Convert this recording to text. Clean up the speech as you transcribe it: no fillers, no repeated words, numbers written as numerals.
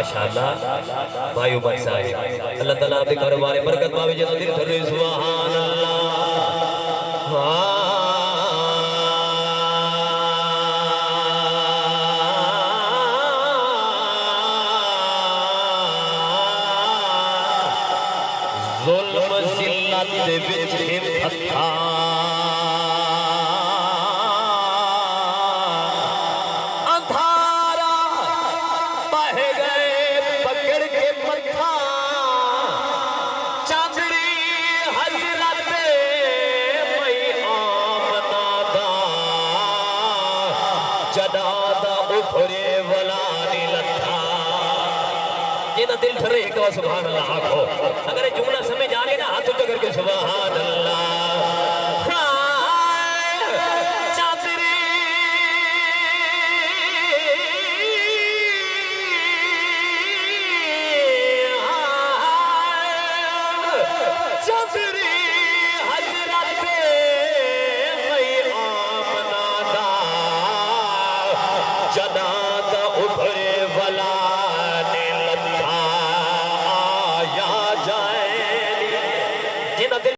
माशाअल्लाह भाई उमर साहब अल्लाह ताला आपके कारोबार में बरकत पावे जल्द दिल थरे सुभान अल्लाह जुल्म जिल्लत दे विच फथा दिल ठरे सुभान अल्लाह आखो अगर जुमला समझ आ गया ना हाथ ऊंचा करके सुभान अल्लाह